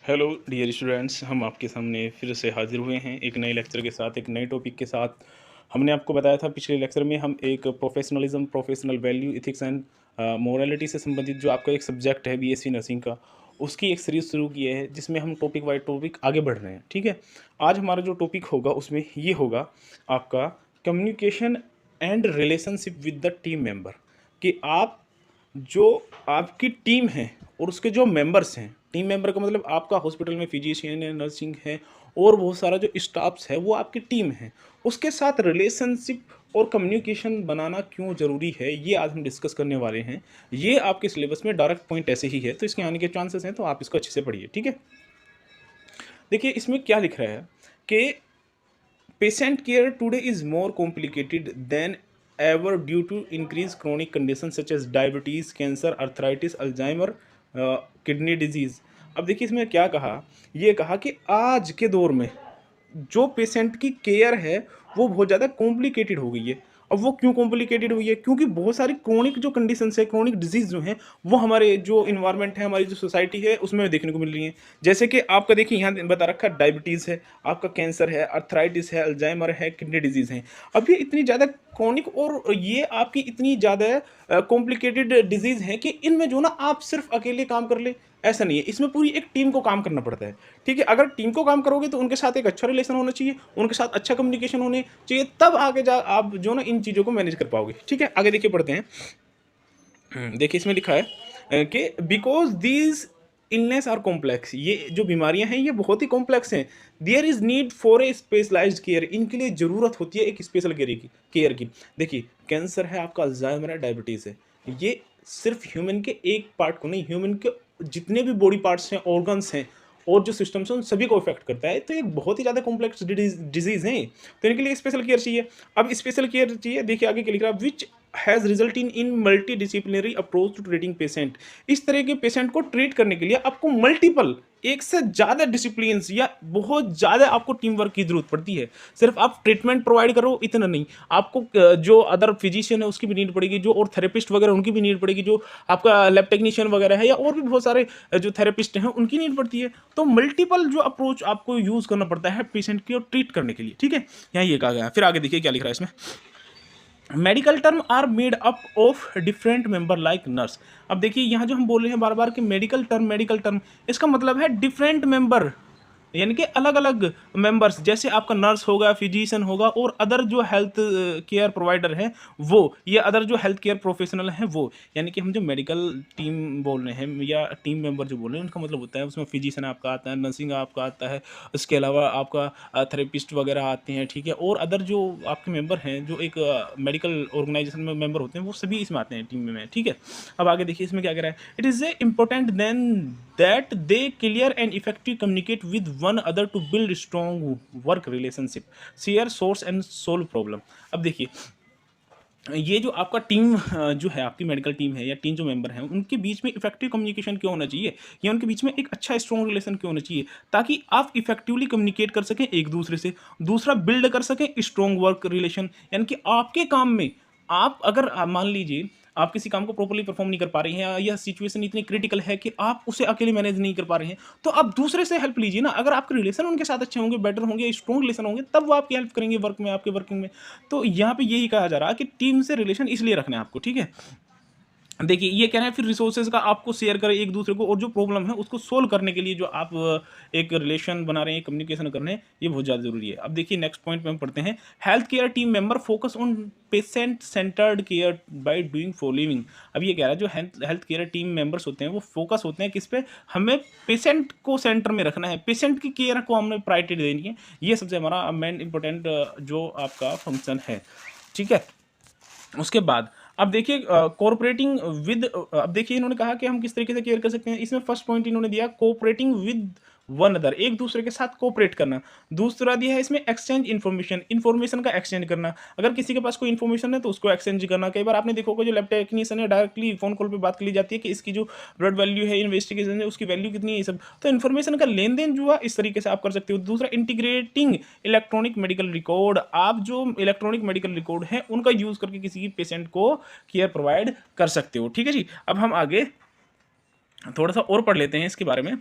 Hello dear students, हम आपके सामने फिर से हाजिर हुए हैं एक नए लेक्चर के साथ, एक नए टॉपिक के साथ। हमने आपको बताया था पिछले लेक्चर में हम एक professionalism, professional value, ethics and morality से संबंधित जो आपका एक सब्जेक्ट है बीएससी नर्सिंग का, उसकी एक सीरीज शुरू की है जिसमें हम टॉपिक बाय टॉपिक आगे बढ़ रहे हैं। ठीक है, आज हमारा जो टॉपिक होगा उसमें ये होगा आपका communication and relationship with the team member, कि आप जो आपकी टीम है और उसके जो मेंबर्स हैं, टीम मेंबर का मतलब आपका हॉस्पिटल में फिजिशियन है, नर्सिंग है और बहुत सारा जो स्टाफ्स है वो आपकी टीम है, उसके साथ रिलेशनशिप और कम्युनिकेशन बनाना क्यों ज़रूरी है, ये आज हम डिस्कस करने वाले हैं। ये आपके सिलेबस में डायरेक्ट पॉइंट ऐसे ही है, तो इसके आने के चांसेस हैं, तो आप इसको अच्छे से पढ़िए। ठीक है, देखिए इसमें क्या लिख रहा है कि patient care today is more complicated than ever due to increased chronic conditions such as diabetes, cancer, arthritis, Alzheimer, kidney disease। अब देखिए इसमें क्या कहा, ये कहा कि आज के दौर में जो पेशेंट की केयर है वो बहुत ज़्यादा कॉम्प्लिकेटेड हो गई है। अब वो क्यों कॉम्प्लिकेटेड हुई है? क्योंकि बहुत सारी क्रोनिक जो कंडीशंस है, क्रोनिक डिजीज जो हैं, वो हमारे जो इन्वायरमेंट है, हमारी जो सोसाइटी है उसमें देखने को मिल रही है। जैसे कि आपका देखिए यहाँ बता रखा है, डायबिटीज़ है, आपका कैंसर है, अर्थराइटिस है, अल्जाइमर है, किडनी डिजीज़ है। अब ये इतनी ज़्यादा क्रोनिक और ये आपकी इतनी ज़्यादा कॉम्प्लिकेटेड डिजीज़ है कि इनमें जो ना आप सिर्फ अकेले काम कर ले ऐसा नहीं है, इसमें पूरी एक टीम को काम करना पड़ता है। ठीक है, अगर टीम को काम करोगे तो उनके साथ एक अच्छा रिलेशन होना चाहिए, उनके साथ अच्छा कम्युनिकेशन होने चाहिए, तब आगे जा आप जो ना इन चीज़ों को मैनेज कर पाओगे। ठीक है, आगे देखिए पढ़ते हैं। देखिए इसमें लिखा है कि because these illness are complex, ये जो बीमारियां हैं ये बहुत ही कॉम्प्लेक्स हैं। There is need for a specialised care, इनके लिए ज़रूरत होती है एक स्पेशल केयर की। देखिए कैंसर है आपका, अल्जाइमर है, डायबिटीज़ है, ये सिर्फ ह्यूमन के एक पार्ट को नहीं, ह्यूमन के जितने भी बॉडी पार्ट्स हैं, ऑर्गन्स हैं और जो सिस्टम्स हैं उन सभी को इफेक्ट करता है। तो एक बहुत ही ज़्यादा कॉम्प्लेक्स डिजीज़ है, तो इनके लिए स्पेशल केयर चाहिए। अब स्पेशल केयर चाहिए, देखिए आगे क्या लिख रहा है, which has result in multidisciplinary approach to treating patient. इस तरह के पेशेंट को ट्रीट करने के लिए आपको मल्टीपल, एक से ज़्यादा डिसिप्लिन या बहुत ज़्यादा आपको टीम वर्क की जरूरत पड़ती है। सिर्फ आप ट्रीटमेंट प्रोवाइड करो इतना नहीं, आपको जो अदर फिजिशियन है उसकी भी नीड पड़ेगी, जो और थेरेपिस्ट वगैरह उनकी भी नीड पड़ेगी, जो आपका लैब टेक्नीशियन वगैरह है या और भी बहुत सारे जो थेरेपिस्ट हैं उनकी नीड पड़ती है। तो मल्टीपल जो अप्रोच आपको यूज़ करना पड़ता है पेशेंट की और ट्रीट करने के लिए। ठीक है, यहाँ ये कहा गया है। फिर आगे देखिए क्या लिख रहा है इसमें, medical term are made up of different member like nurse. अब देखिए यहाँ जो हम बोल रहे हैं बार बार कि मेडिकल टर्म, इसका मतलब है डिफरेंट मेंबर, यानी कि अलग अलग मेंबर्स, जैसे आपका नर्स होगा, फिजिशियन होगा और अदर जो हेल्थ केयर प्रोवाइडर हैं वो, या अदर जो हेल्थ केयर प्रोफेशनल हैं वो। यानी कि हम जो मेडिकल टीम बोल रहे हैं या टीम मेंबर जो बोल रहे हैं उनका मतलब होता है उसमें फिजिशियन आपका आता है, नर्सिंग आपका आता है, उसके अलावा आपका थेरेपिस्ट वगैरह आते हैं। ठीक है, और अदर जो आपके मेंबर हैं जो एक मेडिकल ऑर्गेनाइजेशन में मेंबर होते हैं वो सभी इसमें आते हैं टीम में। ठीक है, अब आगे देखिए इसमें क्या कह रहा है, it is a important then that they clear and effective communicate with one other to build strong work relationship, share source and solve problem. अब देखिए ये जो आपका टीम जो है, आपकी मेडिकल टीम है या टीम जो मेंबर हैं उनके बीच में इफेक्टिव कम्युनिकेशन क्यों होना चाहिए, या उनके बीच में एक अच्छा स्ट्रॉन्ग रिलेशन क्यों होना चाहिए, ताकि आप इफेक्टिवली कम्युनिकेट कर सकें एक दूसरे से, दूसरा बिल्ड कर सकें स्ट्रॉन्ग वर्क रिलेशन। यानी कि आपके काम में आप अगर मान लीजिए आप किसी काम को प्रॉपर्ली परफॉर्म नहीं कर पा रहे हैं, या यह सिचुएशन इतनी क्रिटिकल है कि आप उसे अकेले मैनेज नहीं कर पा रहे हैं, तो आप दूसरे से हेल्प लीजिए ना। अगर आपके रिलेशन उनके साथ अच्छे होंगे, बेटर होंगे, स्ट्रॉन्ग रिलेशन होंगे, तब वो आपकी हेल्प करेंगे वर्क में, आपके वर्किंग में। तो यहाँ पे यही कहा जा रहा है कि टीम से रिलेशन इसलिए रखना है आपको। ठीक है, देखिए ये कह रहे हैं फिर रिसोर्सेज का आपको शेयर करें एक दूसरे को, और जो प्रॉब्लम है उसको सोल्व करने के लिए जो आप एक रिलेशन बना रहे हैं, कम्युनिकेशन कर रहे हैं, ये बहुत ज़्यादा जरूरी है। अब देखिए नेक्स्ट पॉइंट में हम पढ़ते हैं, health care team member focus on patient centred care by doing following. अब ये कह रहा है जो हेल्थ केयर टीम मेंबर्स होते हैं वो फोकस होते हैं किस पे, हमें पेशेंट को सेंटर में रखना है, पेशेंट की केयर को हमें प्रायोरिटी देनी है। ये सबसे हमारा मेन इंपॉर्टेंट जो आपका फंक्शन है। ठीक है, उसके बाद अब देखिए कोऑपरेटिंग विद, अब देखिए इन्होंने कहा कि हम किस तरीके से केयर कर सकते हैं। इसमें फर्स्ट पॉइंट इन्होंने दिया कोऑपरेटिंग विद वन अदर, एक दूसरे के साथ कोऑपरेट करना। दूसरा दिया है इसमें एक्सचेंज इन्फॉर्मेशन, इन्फॉर्मेशन का एक्सचेंज करना। अगर किसी के पास कोई इन्फॉर्मेशन है तो उसको एक्सचेंज करना। कई बार आपने देखा होगा जो लैब टेक्नीशियन है डायरेक्टली फोन कॉल पे बात कर ली जाती है कि इसकी जो ब्लड वैल्यू है, इन्वेस्टिगेशन है, उसकी वैल्यू कितनी है, ये सब। तो इन्फॉर्मेशन का लेन देन जो है इस तरीके से आप कर सकते हो। दूसरा इंटीग्रेटिंग इलेक्ट्रॉनिक मेडिकल रिकॉर्ड, आप जो इलेक्ट्रॉनिक मेडिकल रिकॉर्ड है उनका यूज करके किसी पेशेंट को केयर प्रोवाइड कर सकते हो। ठीक है जी, अब हम आगे थोड़ा सा और पढ़ लेते हैं इसके बारे में।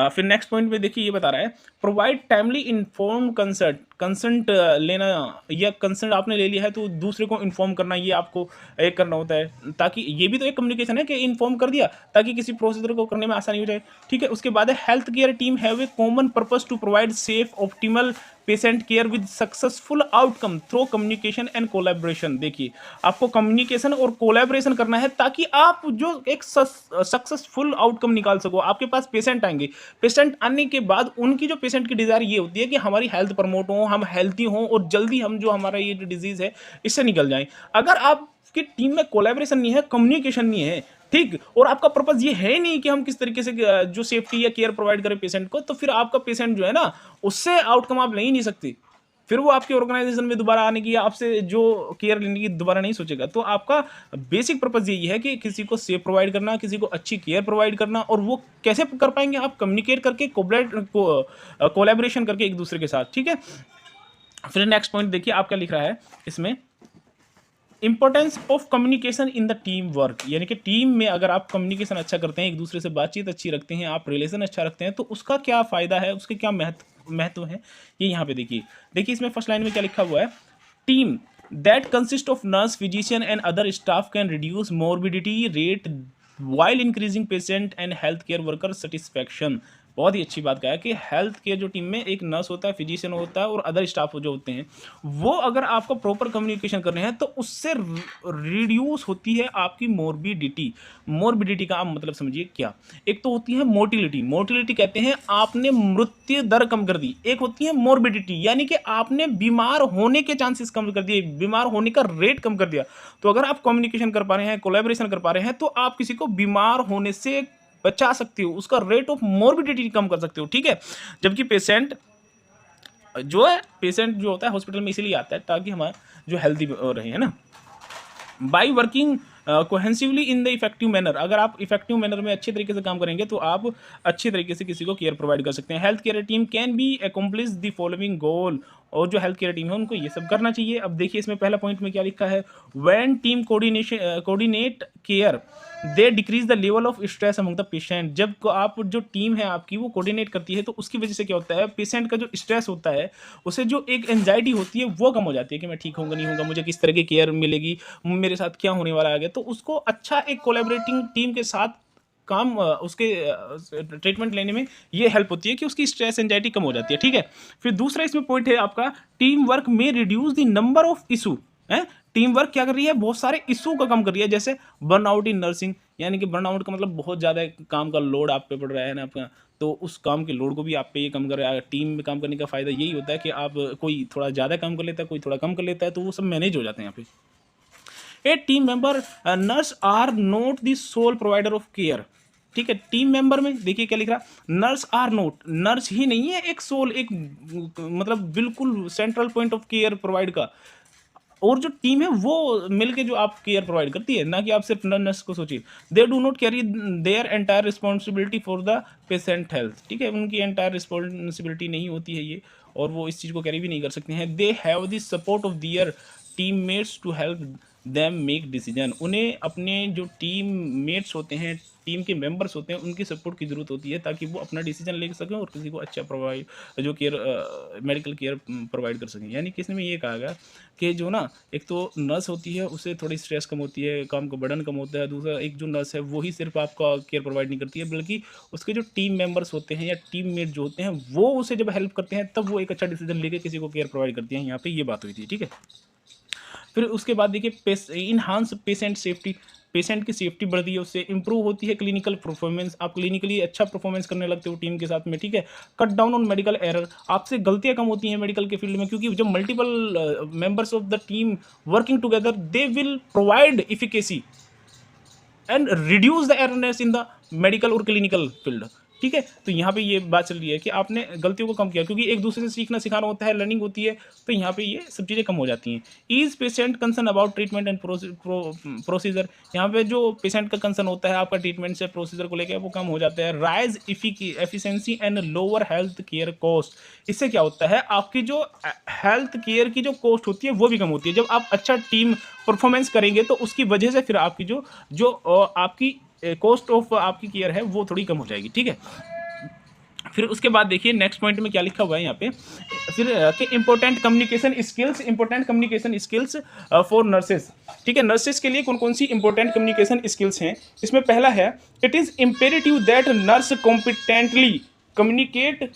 फिर नेक्स्ट पॉइंट में देखिए ये बता रहा है, provide timely inform concert, consent लेना या कंसेंट आपने ले लिया है तो दूसरे को इन्फॉर्म करना, ये आपको एक करना होता है, ताकि ये भी तो एक कम्युनिकेशन है कि इन्फॉर्म कर दिया ताकि किसी प्रोसीजर को करने में आसानी हो जाए। ठीक है, उसके बाद है health care team have a common purpose to provide safe optimal patient care with successful outcome through communication and collaboration. देखिए आपको कम्युनिकेशन और कोलैबोरेशन करना है ताकि आप जो एक सक्सेसफुल आउटकम निकाल सको। आपके पास पेशेंट आएंगे, पेशेंट आने के बाद उनकी जो पेशेंट की डिज़ायर ये होती है कि हमारी हेल्थ प्रमोट हो, हम हेल्थी हों और जल्दी हम जो हमारा ये जो डिजीज़ है इससे निकल जाएं। अगर आपकी टीम में कोलैबोरेशन नहीं है, कम्युनिकेशन नहीं है, ठीक, और आपका पर्पस ये है नहीं कि हम किस तरीके से जो सेफ्टी या केयर प्रोवाइड करें पेशेंट को, तो फिर आपका पेशेंट जो है ना उससे आउटकम आप ले ही नहीं सकते। फिर वो आपके ऑर्गेनाइजेशन में दोबारा आने की या आपसे जो केयर लेने की दोबारा नहीं सोचेगा। तो आपका बेसिक पर्पस यही है कि किसी को सेफ प्रोवाइड करना, किसी को अच्छी केयर प्रोवाइड करना, और वो कैसे कर पाएंगे आप कम्युनिकेट करके, कोलैबोरेशन करके एक दूसरे के साथ। ठीक है, फिर नेक्स्ट पॉइंट देखिए आप क्या लिख रहा है इसमें, importance of communication in the team work, यानी कि टीम में अगर आप कम्युनिकेशन अच्छा करते हैं, एक दूसरे से बातचीत अच्छी रखते हैं, आप रिलेशन अच्छा रखते हैं, तो उसका क्या फ़ायदा है, उसके क्या महत्व है, ये यहाँ पे देखिए। देखिए इसमें फर्स्ट लाइन में क्या लिखा हुआ है, team that consist of nurse, physician and other staff can reduce morbidity rate while increasing patient and health care worker satisfaction. बहुत ही अच्छी बात कहा है कि हेल्थ केयर जो टीम में एक नर्स होता है, फिजिशियन होता है और अदर स्टाफ जो होते हैं, वो अगर आपको प्रॉपर कम्युनिकेशन कर रहे हैं तो उससे रिड्यूस होती है आपकी मोर्बिडिटी। मोर्बिडिटी का आप मतलब समझिए क्या, एक तो होती है मोर्टिलिटी, मोर्टिलिटी कहते हैं आपने मृत्यु दर कम कर दी, एक होती है मोर्बिडिटी यानी कि आपने बीमार होने के चांसेस कम कर दिए, बीमार होने का रेट कम कर दिया। तो अगर आप कम्युनिकेशन कर पा रहे हैं, कोलैबोरेशन कर पा रहे हैं, तो आप किसी को बीमार होने से बचा सकते हो, उसका रेट ऑफ मोर्बिडिटी कम कर सकते हो। ठीक है, जबकि पेशेंट जो होता है हॉस्पिटल में इसीलिए आता है ताकि हमारा जो हेल्दी रहे, है ना। By working cohesively in the effective manner, अगर आप इफेक्टिव मैनर में अच्छे तरीके से काम करेंगे तो आप अच्छे तरीके से किसी को केयर प्रोवाइड कर सकते हैं। Health care team can be accomplish the following goal, और जो हेल्थ केयर टीम है उनको ये सब करना चाहिए। अब देखिए इसमें पहला पॉइंट में क्या लिखा है, when team coordinate care they decrease the level of stress among the patient. जब आप जो टीम है आपकी वो कोऑर्डिनेट करती है तो उसकी वजह से क्या होता है, पेशेंट का जो स्ट्रेस होता है, उसे जो एक एंजाइटी होती है वो कम हो जाती है कि मैं ठीक होऊंगा नहीं होऊंगा, मुझे किस तरह की केयर मिलेगी, मेरे साथ क्या होने वाला है आगे। तो उसको अच्छा एक कोलैबोरेटिंग टीम के साथ काम उसके ट्रीटमेंट लेने में ये हेल्प होती है कि उसकी स्ट्रेस एंजाइटी कम हो जाती है। ठीक है, फिर दूसरा इसमें पॉइंट है आपका, टीम वर्क में reduce the number of issue है। टीम वर्क क्या कर रही है, बहुत सारे इशू का कम कर रही है, जैसे बर्नआउट इन नर्सिंग, यानी कि बर्नआउट का मतलब बहुत ज़्यादा काम का लोड आप पे पड़ रहा है ना आपका, तो उस काम के लोड को भी आप पे ये कम कर रहा है। टीम में काम करने का फ़ायदा यही होता है कि आप कोई थोड़ा ज़्यादा काम कर लेता है, कोई थोड़ा कम कर लेता है, तो वो सब मैनेज हो जाते हैं यहाँ पे। A team member nurse are not the sole provider of care. ठीक है, टीम मेंबर में देखिए क्या लिख रहा, नर्स आर नोट, नर्स ही नहीं है एक सोल, एक मतलब बिल्कुल central point of care provide का, और जो टीम है वो मिलके जो आप केयर प्रोवाइड करती है, ना कि आप सिर्फ नर्स को सोचिए। They do not carry their entire responsibility for the patient health. ठीक है, उनकी एंटायर रिस्पॉन्सिबिलिटी नहीं होती है ये, और वो इस चीज़ को कैरी भी नहीं कर सकते हैं। They have the support of their team mates to help them make decision. उन्हें अपने जो टीम मेट्स होते हैं, टीम के मेंबर्स होते हैं, उनकी सपोर्ट की ज़रूरत होती है ताकि वो अपना डिसीजन ले सकें और किसी को अच्छा प्रोवाइड जो केयर मेडिकल केयर प्रोवाइड कर सकें। यानी कि इसमें ये कहा गया कि जो ना एक तो नर्स होती है उससे थोड़ी स्ट्रेस कम होती है, काम का बर्डन कम होता है। दूसरा, एक जो नर्स है वही सिर्फ आपका केयर प्रोवाइड नहीं करती है, बल्कि उसके जो टीम मेंबर्स होते हैं या टीम मेट जो होते हैं वो उसे जब हेल्प करते हैं तब वो एक अच्छा डिसीजन लेके किसी को केयर प्रोवाइड करती हैं। यहाँ पे ये बात हुई थी। ठीक है, फिर उसके बाद देखिए इनहांस पेशेंट सेफ्टी, पेशेंट की सेफ्टी बढ़ती है, उससे इंप्रूव होती है क्लिनिकल परफॉर्मेंस, आप क्लिनिकली अच्छा परफॉर्मेंस करने लगते हो टीम के साथ में। ठीक है, cut down on medical error, आपसे गलतियां कम होती हैं मेडिकल के फील्ड में, क्योंकि जब multiple members of the team working together they will provide efficacy and reduce the errorness in the medical और क्लिनिकल फील्ड। ठीक है, तो यहाँ पे ये बात चल रही है कि आपने गलतियों को कम किया, क्योंकि एक दूसरे से सीखना सिखाना होता है, लर्निंग होती है, तो यहाँ पे ये सब चीज़ें कम हो जाती हैं। Ease patient concern about treatment and procedure, यहाँ पे जो पेशेंट का कंसर्न होता है आपका ट्रीटमेंट से प्रोसीजर को लेकर, वो कम हो जाता है। Rise efficiency and lower health care cost, इससे क्या होता है आपकी जो हेल्थ केयर की जो कॉस्ट होती है वो भी कम होती है। जब आप अच्छा टीम परफॉर्मेंस करेंगे तो उसकी वजह से फिर आपकी जो आपकी कॉस्ट ऑफ आपकी केयर है वो थोड़ी कम हो जाएगी, ठीक है। फिर उसके बाद देखिए नेक्स्ट पॉइंट में क्या लिखा हुआ है यहाँ पे, फिर कि important communication skills for nurses, ठीक है। नर्सेस के लिए कौन कौन सी इंपॉर्टेंट कम्युनिकेशन स्किल्स हैं, इसमें पहला है, it is imperative that nurse competently communicate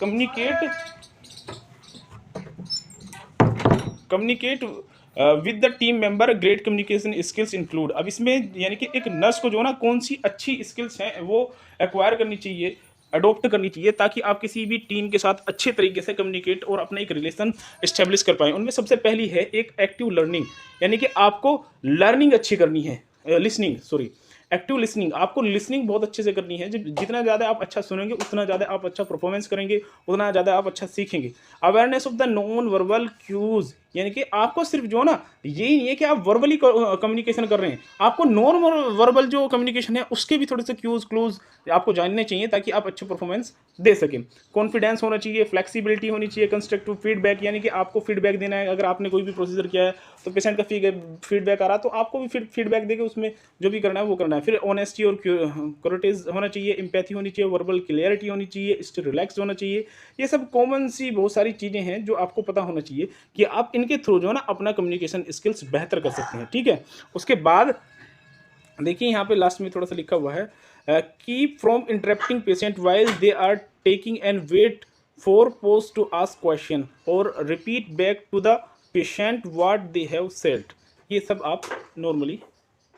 with the team member. Great communication skills include, अब इसमें यानी कि एक नर्स को जो ना कौन सी अच्छी स्किल्स हैं वो एक्वायर करनी चाहिए, अडोप्ट करनी चाहिए, ताकि आप किसी भी टीम के साथ अच्छे तरीके से कम्युनिकेट और अपना एक रिलेशन इस्टेब्लिश कर पाएँ। उनमें सबसे पहली है एक एक्टिव लर्निंग, यानी कि आपको लर्निंग अच्छी करनी है, लिसनिंग सॉरी एक्टिव लिसनिंग, आपको लिसनिंग बहुत अच्छे से करनी है। जितना ज़्यादा आप अच्छा सुनेंगे उतना ज़्यादा आप अच्छा परफॉर्मेंस करेंगे, उतना ज़्यादा आप अच्छा सीखेंगे। Awareness of the non verbal cues, यानी कि आपको सिर्फ जो ना यही नहीं है कि आप वर्बली कम्युनिकेशन कर रहे हैं, आपको नॉन वर्बल जो कम्युनिकेशन है उसके भी थोड़े से क्यूज क्लूज आपको जानने चाहिए ताकि आप अच्छे परफॉर्मेंस दे सकें। कॉन्फिडेंस होना चाहिए, फ्लेक्सिबिलिटी होनी चाहिए, कंस्ट्रक्टिव फीडबैक, यानी कि आपको फीडबैक देना है। अगर आपने कोई भी प्रोसीजर किया है तो पेशेंट का फीडबैक आ रहा तो आपको भी फीडबैक देके उसमें जो भी करना है वो करना है। फिर ऑनेस्टी और कोरेटेज होना चाहिए, एम्पैथी होनी चाहिए, वर्बल क्लियरिटी होनी चाहिए, स्टे रिलैक्स होना चाहिए। ये सब कॉमन सी बहुत सारी चीज़ें हैं जो आपको पता होना चाहिए कि आप इनके थ्रू जो है ना अपना कम्युनिकेशन स्किल्स बेहतर कर सकते हैं, ठीक है। उसके बाद देखिए यहाँ पे लास्ट में थोड़ा सा लिखा हुआ है, keep from interrupting patient while they are taking and wait for pause to ask question और repeat back to the patient what they have said. ये सब आप नॉर्मली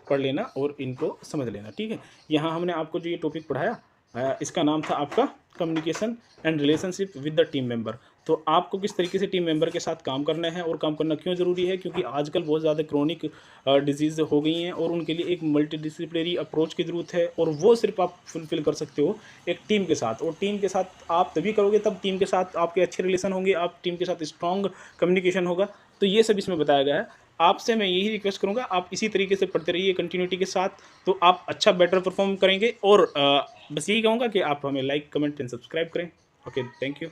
पढ़ लेना और इनको समझ लेना, ठीक है। यहाँ हमने आपको जो ये टॉपिक पढ़ाया इसका नाम था आपका communication and relationship with the team member. तो आपको किस तरीके से टीम मेंबर के साथ काम करना है और काम करना क्यों ज़रूरी है, क्योंकि आजकल बहुत ज़्यादा क्रोनिक डिजीज़ हो गई हैं और उनके लिए एक मल्टीडिसिप्लिनरी अप्रोच की ज़रूरत है, और वो सिर्फ आप फुलफिल कर सकते हो एक टीम के साथ। और टीम के साथ आप तभी करोगे तब टीम के साथ आपके अच्छे रिलेशन होंगे, आप टीम के साथ स्ट्रॉन्ग कम्युनिकेशन होगा। तो ये सब इसमें बताया गया है। आपसे मैं यही रिक्वेस्ट करूंगा, आप इसी तरीके से पढ़ते रहिए कंटिन्यूटी के साथ, तो आप अच्छा बेटर परफॉर्म करेंगे। और बस यही कहूँगा कि आप हमें लाइक कमेंट एंड सब्सक्राइब करें। Okay, thank you.